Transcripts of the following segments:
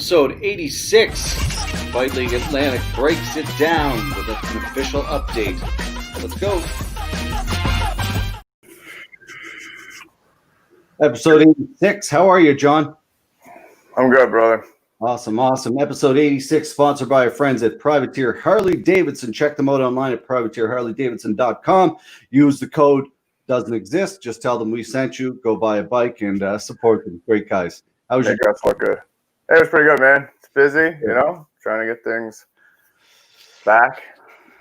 episode 86. Fight League Atlantic breaks it down with an official update. Let's go. Episode 86. How are you, John? I'm good, brother. Awesome. Episode 86, sponsored by our friends at Privateer Harley-Davidson. Check them out online at privateerharley-davidson.com. Use the code doesn't exist. Just tell them we sent you. Go buy a bike and support them. Great guys. How was your? That's look good. It was pretty good, man. It's busy, trying to get things back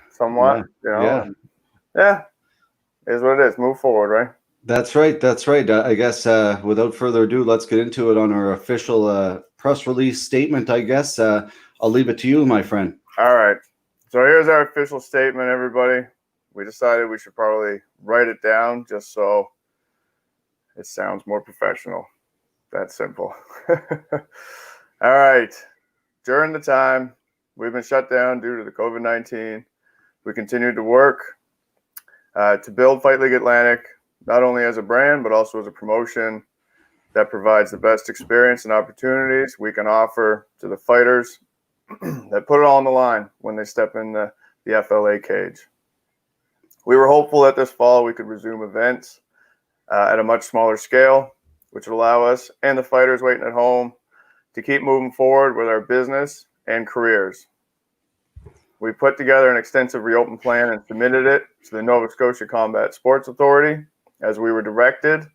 somewhat. Yeah. It is what it is. Move forward, right? That's right. I guess without further ado, let's get into it on our official press release statement, I guess. I'll leave it to you, my friend. All right. So here's our official statement, everybody. We decided we should probably write it down just so it sounds more professional. That's simple. All right. During the time we've been shut down due to the COVID-19, we continued to work to build Fight League Atlantic, not only as a brand, but also as a promotion that provides the best experience and opportunities we can offer to the fighters that put it all on the line when they step in the FLA cage. We were hopeful that this fall we could resume events at a much smaller scale, which would allow us and the fighters waiting at home to keep moving forward with our business and careers. We put together an extensive reopen plan and submitted it to the Nova Scotia Combat Sports Authority as we were directed.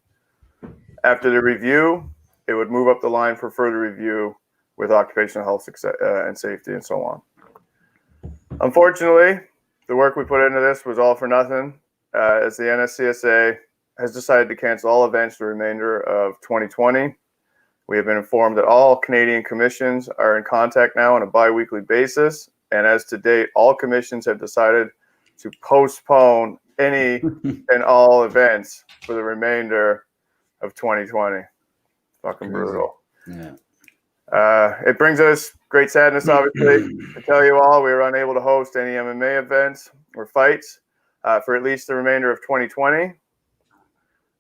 After the review, it would move up the line for further review with occupational health and safety and so on. Unfortunately, the work we put into this was all for nothing, as the NSCSA has decided to cancel all events the remainder of 2020. We have been informed that all Canadian commissions are in contact now on a bi-weekly basis, and as to date, all commissions have decided to postpone any and all events for the remainder of 2020. Fucking brutal. Yeah. It brings us great sadness, obviously, to tell you all we were unable to host any MMA events or fights for at least the remainder of 2020.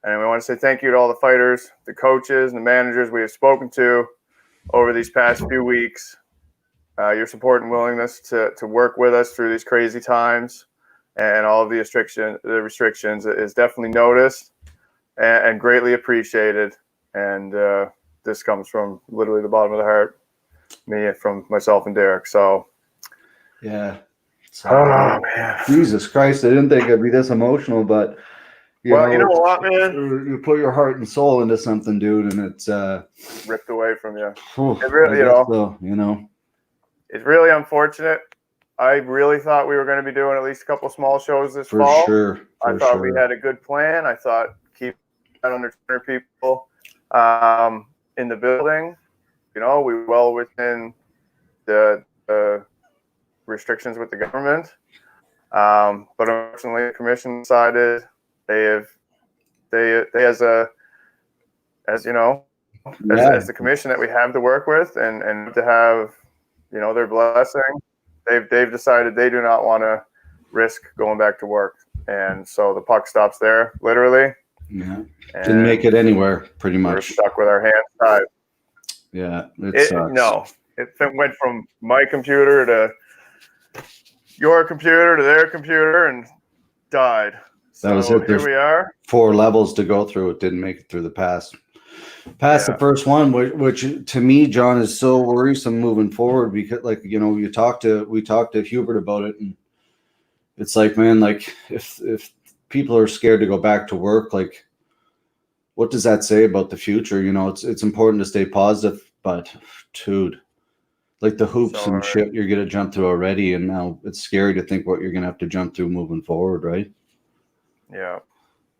And we want to say thank you to all the fighters, the coaches, and the managers we have spoken to over these past few weeks. Your support and willingness to work with us through these crazy times and all of the restrictions is definitely noticed and greatly appreciated. And this comes from literally the bottom of the heart, from myself and Derek. So, yeah. Oh, man. Jesus Christ, I didn't think I'd be this emotional, but you know what, man? You put your heart and soul into something, dude, and it's ripped away from you. It really, it's really unfortunate. I really thought we were going to be doing at least a couple small shows this fall. I thought we had a good plan. I thought keep under 200 people in the building. We were well within the restrictions with the government. But unfortunately, the commission decided as the commission that we have to work with and to have, their blessing, they've decided they do not want to risk going back to work. And so the puck stops there, literally. Yeah. Didn't make it anywhere, pretty much. We're stuck with our hands tied. Yeah, it sucks. No, it went from my computer to your computer to their computer and died. That was it. Here we are. 4 levels to go through. It didn't make it through the past the first one, which to me, John, is so worrisome moving forward because, we talked to Hubert about it, and it's like, man, like if people are scared to go back to work, like, what does that say about the future? It's important to stay positive, but dude, like the hoops and shit you're gonna jump through already, and now it's scary to think what you're gonna have to jump through moving forward, right? Yeah.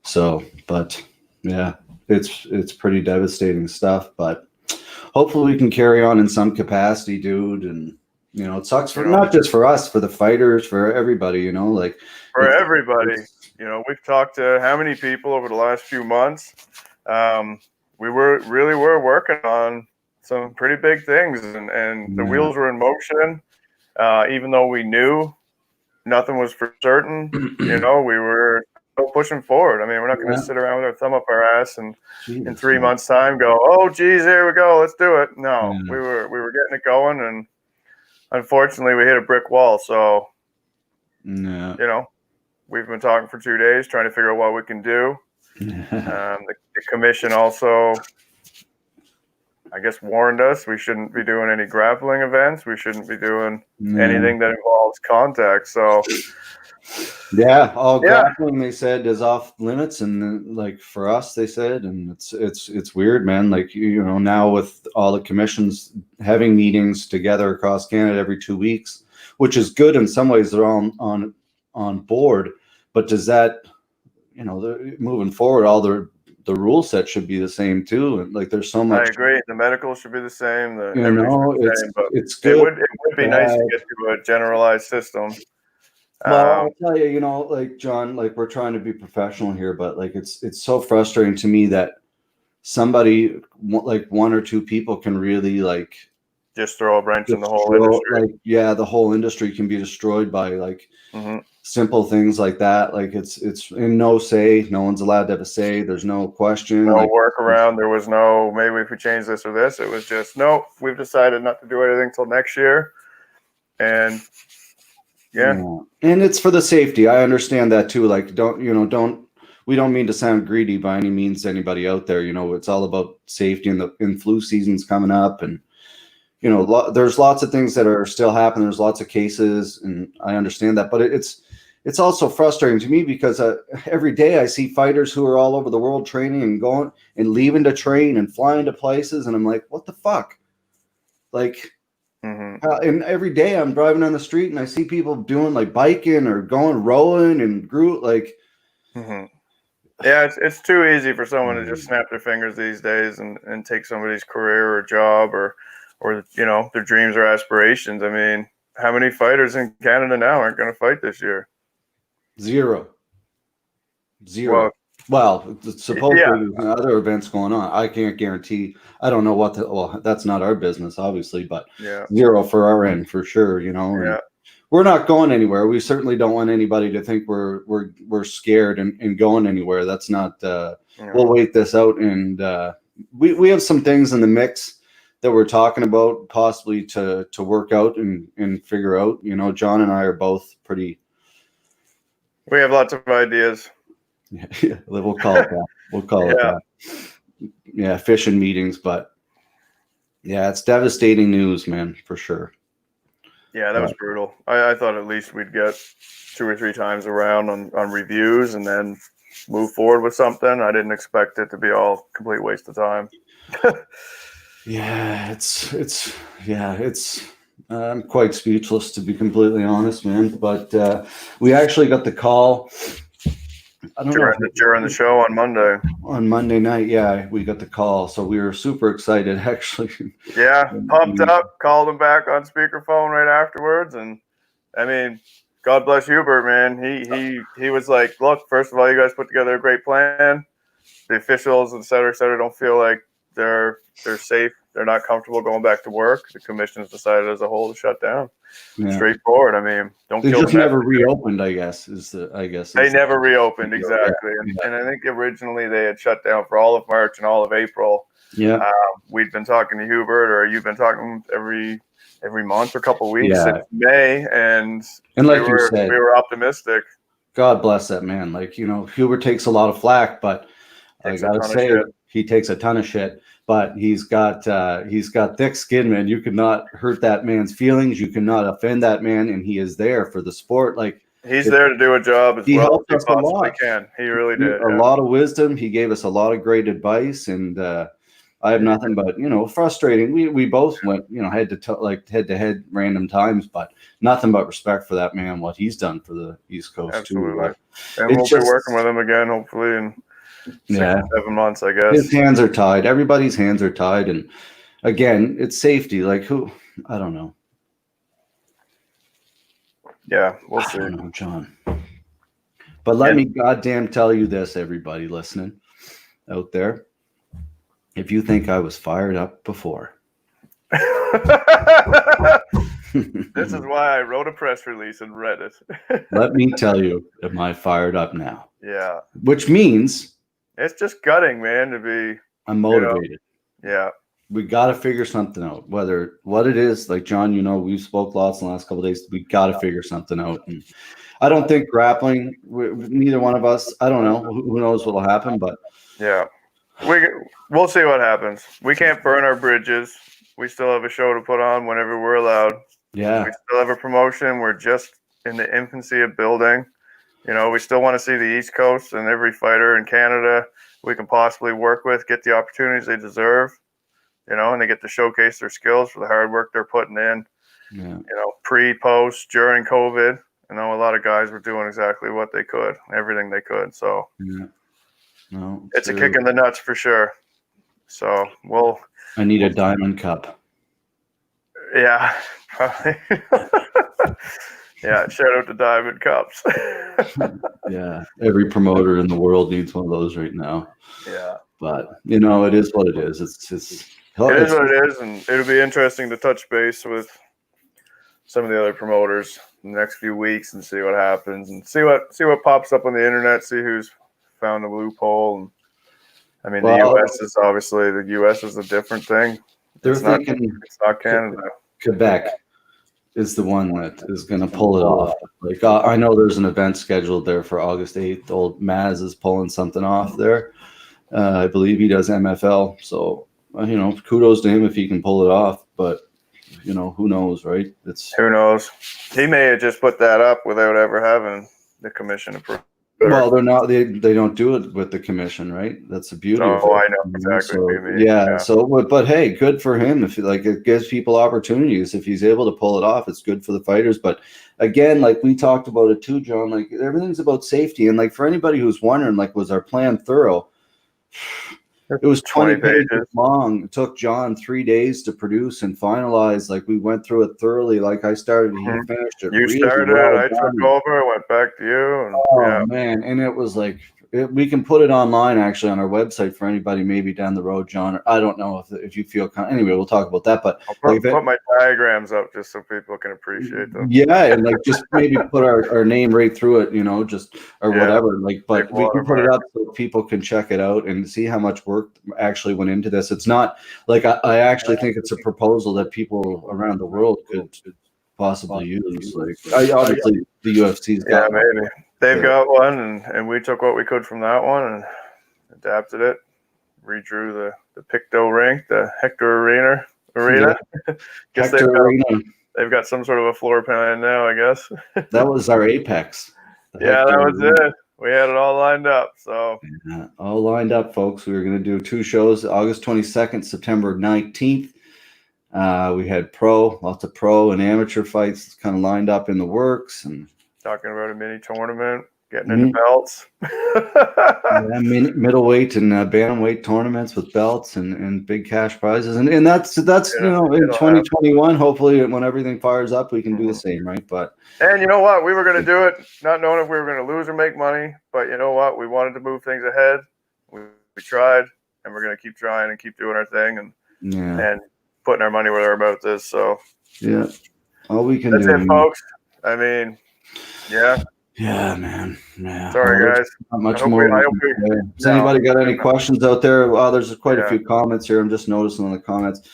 So, but yeah, it's pretty devastating stuff, but hopefully we can carry on in some capacity, dude. And it sucks for not just for us, for the fighters, for everybody, for everybody. We've talked to how many people over the last few months. We were working on some pretty big things, and the wheels were in motion. Even though we knew nothing was for certain, we were go pushing forward. I mean, we're not going to Yeah. sit around with our thumb up our ass and in Jesus, 3 man. months' time go, oh, geez, here we go, let's do it. No, Yeah. we were getting it going, and unfortunately, we hit a brick wall. So, Yeah. you know, we've been talking for 2 days trying to figure out what we can do. The commission also, I guess, warned us we shouldn't be doing any grappling events. We shouldn't be doing anything that involves contact. So, yeah, all grappling they said is off limits, and like for us, they said, and it's weird, man. Like you know, now with all the commissions having meetings together across Canada every 2 weeks, which is good in some ways. They're all on board, but does that, you know, moving forward, all the rule set should be the same too. And like, there's so much. I agree. The medical should be the same. You know, it's good. It would be nice to get to a generalized system. Well, I'll tell you, you know, like John, like we're trying to be professional here, but like it's so frustrating to me that somebody like one or two people can really like just throw a wrench in the whole industry. Like, yeah, the whole industry can be destroyed by like simple things like that. Like it's in no say. No one's allowed to have a say. There's no question. No workaround. There was no maybe if we change this or this. It was just nope. We've decided not to do anything till next year, and yeah. And it's for the safety. I understand that too. Like, we don't mean to sound greedy by any means to anybody out there. You know, it's all about safety, and flu season's coming up, and you know, there's lots of things that are still happening. There's lots of cases, and I understand that, but it's also frustrating to me because every day I see fighters who are all over the world training and going and leaving to train and flying to places, and I'm like, what the fuck? Like, and every day I'm driving on the street and I see people doing like biking or going rowing and like. Yeah, it's too easy for someone to just snap their fingers these days and take somebody's career or job or you know, their dreams or aspirations. I mean, how many fighters in Canada now aren't going to fight this year? Zero. Well, supposedly there's other events going on. I can't guarantee. I don't know what well, that's not our business, obviously, but zero for our end for sure. You know, we're not going anywhere. We certainly don't want anybody to think we're scared and going anywhere. That's not. We'll wait this out, and we have some things in the mix that we're talking about possibly to work out and figure out. You know, John and I are both pretty. We have lots of ideas. Yeah, we'll call it that. We'll call it that. Yeah, fishing meetings, but yeah, it's devastating news, man, for sure. Yeah, that was brutal. I thought at least we'd get 2 or 3 times around on reviews and then move forward with something. I didn't expect it to be all complete waste of time. Yeah, it's I'm quite speechless, to be completely honest, man. But we actually got the call. I don't know. During the show on Monday. On Monday night, yeah, we got the call, so we were super excited, actually. Yeah, pumped up. Called him back on speakerphone right afterwards, and I mean, God bless Hubert, man. He was like, "Look, first of all, you guys put together a great plan. The officials, et cetera, don't feel like they're safe. They're not comfortable going back to work. The commission has decided as a whole to shut down. Yeah. Straightforward. I mean, they just never reopened. I guess they never reopened exactly. Yeah. And I think originally they had shut down for all of March and all of April. Yeah, we'd been talking to Hubert, or you've been talking every month or a couple of weeks since May, and like you said, we were optimistic. God bless that man. Like, you know, Hubert takes a lot of flack, but I gotta say he takes a ton of shit. But he's got thick skin, man. You cannot hurt that man's feelings. You cannot offend that man, and he is there for the sport. Like, he's there to do a job as well as he possibly can. He really did. A lot of wisdom. He gave us a lot of great advice, and I have nothing but, you know, frustrating. We both went, you know, head to head random times, but nothing but respect for that man, what he's done for the East Coast. Absolutely. Too. And we'll be working with him again, hopefully, in 7 months, I guess. His hands are tied. Everybody's hands are tied. And again, it's safety. Like, who? I don't know. Yeah, we'll see. I don't know, John. But let me goddamn tell you this, everybody listening out there. If you think I was fired up before, This is why I wrote a press release and read it. Let me tell you, am I fired up now? Yeah. Which means it's just gutting, man, to be. I'm motivated. Yeah. We got to figure something out. Whether what it is, like John, we spoke lots in the last couple of days. We got to figure something out. And I don't think grappling. Neither one of us. I don't know. Who knows what'll happen? But yeah, we'll see what happens. We can't burn our bridges. We still have a show to put on whenever we're allowed. Yeah, we still have a promotion. We're just in the infancy of building. We still want to see the East Coast and every fighter in Canada we can possibly work with get the opportunities they deserve. And they get to showcase their skills for the hard work they're putting in. Yeah. Pre, post, during COVID. A lot of guys were doing exactly what they could, everything they could. So yeah. No, it's a kick in the nuts for sure. So I need a diamond cup. Yeah, probably. Yeah, shout out to Diamond Cups. Yeah, every promoter in the world needs one of those right now. Yeah, but it is what it is. It is what it is, and it'll be interesting to touch base with some of the other promoters in the next few weeks and see what happens and see what pops up on the internet. See who's found the loophole. And I mean, the U.S. is obviously a different thing. They're it's thinking it's not Canada. Quebec is the one that is going to pull it off. Like I know there's an event scheduled there for August 8th. Old Maz is pulling something off there. I believe he does MFL. So kudos to him if he can pull it off. But who knows, right? Who knows? He may have just put that up without ever having the commission approved. Well, they're not. They don't do it with the commission, right? That's the beauty. Oh, of it. I know exactly what you mean. Yeah. So, but hey, good for him. If it gives people opportunities, if he's able to pull it off, it's good for the fighters. But again, like we talked about it too, John. Like everything's about safety, and like for anybody who's wondering, like, was our plan thorough? It was 20 pages long. It took John 3 days to produce and finalize. Like we went through it thoroughly. Like I started, he finished it. You really started it. I took over. Went back to you. And, man, and it was like we can put it online actually on our website for anybody maybe down the road, John. Or I don't know if you feel anyway. We'll talk about that. But I'll put my diagrams up just so people can appreciate them. Yeah, and like just maybe put our name right through it, just or whatever. Like, but we can put it up so people can check it out and see how much work actually went into this. It's not like I actually think it's a proposal that people around the world could possibly use. Like, obviously the UFC's got maybe they've got one, and we took what we could from that one and adapted it, redrew the Picto rink, the Hector Arena. Guess they've got some sort of a floor plan now, I guess. That was our apex. Yeah, that was it. We had it all lined up. So all lined up, folks. We were going to do 2 shows, August 22nd, September 19th. We had lots of pro and amateur fights kind of lined up in the works, and talking about a mini tournament, getting into belts. Middleweight and bantamweight tournaments with belts and big cash prizes, and that's in 2021. Hopefully, when everything fires up, we can do the same, right? But you know what, we were going to do it, not knowing if we were going to lose or make money. But you know what, we wanted to move things ahead. We tried, and we're going to keep trying and keep doing our thing, and putting our money where our mouth is. So all we can do. That's it, folks. I mean, yeah, man. Yeah. Sorry, guys. Not much more. Has anybody got any questions out there? There's quite a few comments here. I'm just noticing on the comments.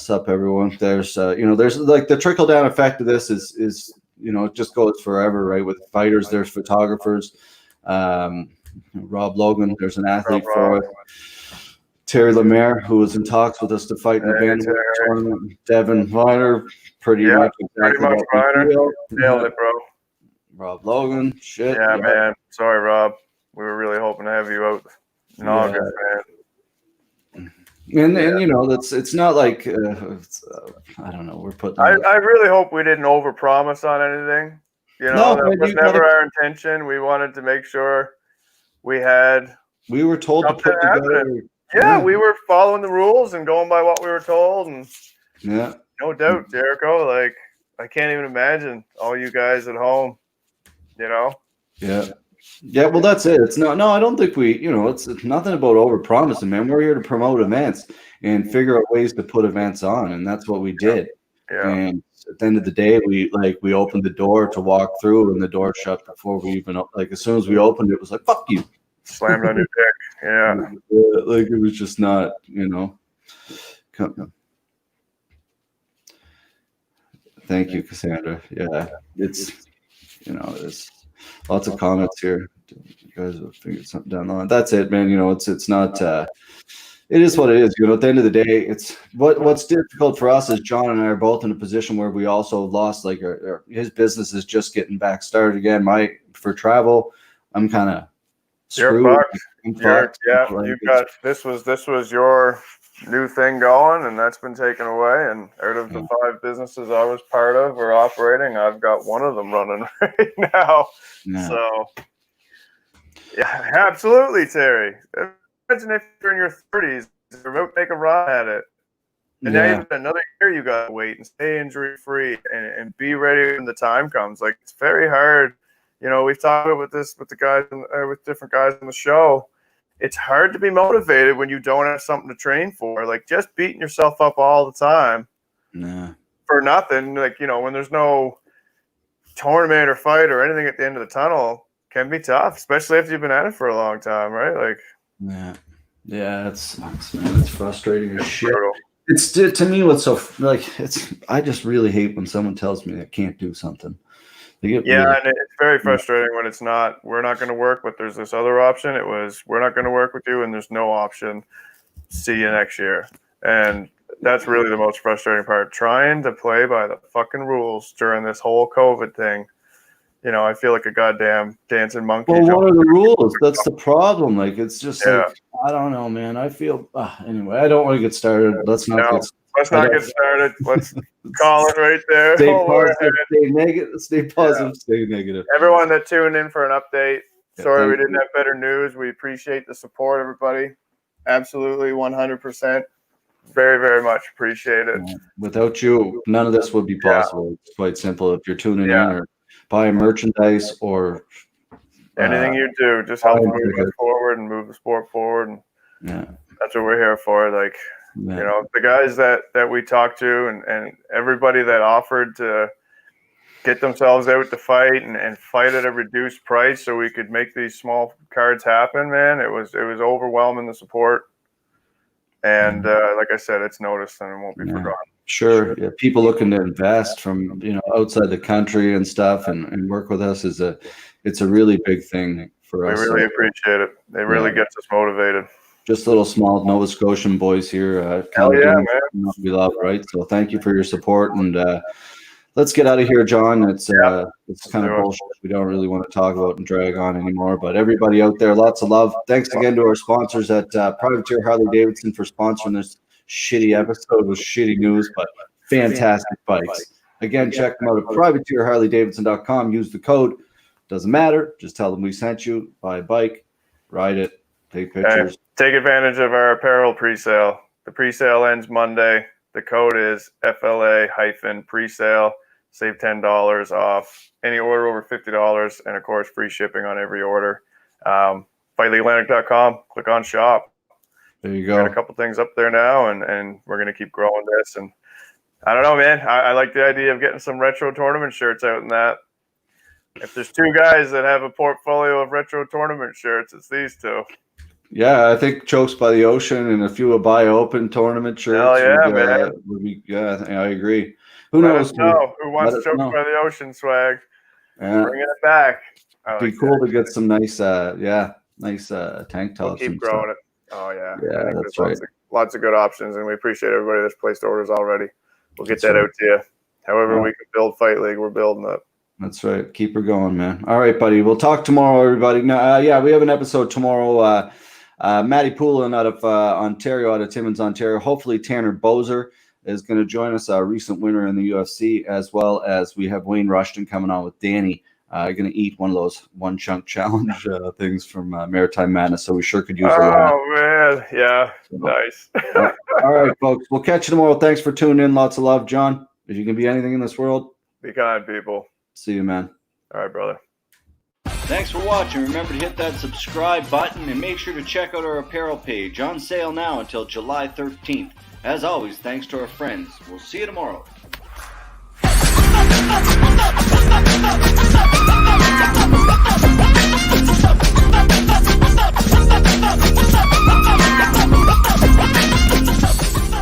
Sup, everyone. There's there's like the trickle down effect of this is it just goes forever, right? With fighters, there's photographers. Rob Logan, there's an athlete for it. Terry Lemaire, who was in talks with us to fight in the bantamweight tournament. Devin Viner, pretty much Viner. Nailed it, bro. Rob Logan, shit. Yeah, man. Sorry, Rob. We were really hoping to have you out in August, man. And it's not like I don't know. We're putting. I really hope we didn't overpromise on anything. That was never our intention. We wanted to make sure we had. We were told to put together. Yeah, we were following the rules and going by what we were told, and no doubt, Jericho. Like I can't even imagine all you guys at home. Yeah. Well, that's it. It's no. I don't think we. It's nothing about overpromising, man. We're here to promote events and figure out ways to put events on, and that's what we did. And at the end of the day, we opened the door to walk through, and the door shut before we even as soon as we opened it was like, fuck you. Slammed on your dick. Yeah. Like it was just not, Thank you, Cassandra. Yeah, it's there's lots of comments here. You guys have figured something down the line. That's it, man. It's not. It is what it is. At the end of the day, it's what's difficult for us is John and I are both in a position where we also lost his business is just getting back started again. For travel, I'm kind of screwed. You're fucked. Yeah, you've got this was your new thing going, and that's been taken away. And out of the 5 businesses I was part of or operating, I've got one of them running right now. Yeah. So, yeah, absolutely, Terry. Imagine if you're in your 30s, you're about to take a run at it, and now even another year you got to wait and stay injury free and be ready when the time comes. Like, it's very hard. We've talked about this with the guys with different guys on the show. It's hard to be motivated when you don't have something to train for. Like, just beating yourself up all the time for nothing. Like, when there's no tournament or fight or anything at the end of the tunnel can be tough, especially if you've been at it for a long time, right? Like, it sucks, man. It's frustrating as shit. Brutal. It's to me what's so I just really hate when someone tells me I can't do something. And it's very frustrating when it's not, we're not going to work, but there's this other option. It was, we're not going to work with you and there's no option. See you next year. And that's really the most frustrating part. Trying to play by the fucking rules during this whole COVID thing. I feel like a goddamn dancing monkey. Well, what are the rules? That's the problem. Like, it's just I don't know, man. I feel, anyway, I don't want to get started. Let's not get started. Let's call it right there. Stay positive, stay negative, stay positive, stay negative. Everyone that tuned in for an update, sorry we didn't have better news. We appreciate the support, everybody. Absolutely, 100%. Very, very much appreciate it. Without you, none of this would be possible. It's quite simple. If you're tuning in or buying merchandise or anything you do, just help move it forward and move the sport forward. And that's what we're here for. Like, the guys that we talked to and everybody that offered to get themselves out to fight and fight at a reduced price so we could make these small cards happen, man, it was overwhelming, the support. And like I said, it's noticed and it won't be forgotten. Sure. Yeah. People looking to invest from, outside the country and stuff and work with us it's a really big thing for us. We really appreciate it. It really gets us motivated. Just little small Nova Scotian boys here. Hell yeah, man. We love, right? So thank you for your support. And let's get out of here, John. It's kind of bullshit. We don't really want to talk about and drag on anymore. But everybody out there, lots of love. Thanks again to our sponsors at Privateer Harley Davidson for sponsoring this shitty episode with shitty news, but fantastic bikes. Again, check them out at privateerharleydavidson.com. Use the code. Doesn't matter. Just tell them we sent you. Buy a bike, ride it, take pictures. Take advantage of our apparel pre-sale. The pre-sale ends Monday. The code is FLA-presale. Save $10 off any order over $50, and of course, free shipping on every order. FightLeagueAtlantic.com. Click on shop. There you go. Got a couple things up there now, and we're gonna keep growing this. And I don't know, man. I like the idea of getting some retro tournament shirts out in that. If there's 2 guys that have a portfolio of retro tournament shirts, it's these 2. Yeah, I think Chokes by the Ocean and a few of Buy Open tournament shirts. Hell yeah, man. I agree. Who knows? Who wants Chokes by the Ocean swag? Yeah. Bringing it back. It'd be cool to get some nice, tank tops. We'll keep growing it. Oh, yeah. Yeah, that's right. Lots of good options, and we appreciate everybody that's placed orders already. We'll get that out to you. However we can build Fight League, we're building it. That's right. Keep her going, man. All right, buddy. We'll talk tomorrow, everybody. No, we have an episode tomorrow. Matty Poulin out of Ontario, out of Timmins, Ontario. Hopefully Tanner Bozer is going to join us, a recent winner in the UFC, as well as we have Wayne Rushton coming on with Danny. Going to eat one of those one chunk challenge things from Maritime Madness. So we sure could use a lot. Oh, man. Yeah. So, nice. All right, folks. We'll catch you tomorrow. Thanks for tuning in. Lots of love, John. If you can be anything in this world, be kind, people. See you, man. All right, brother. Thanks for watching. Remember to hit that subscribe button and make sure to check out our apparel page. On sale now until July 13th. As always, thanks to our friends. We'll see you tomorrow.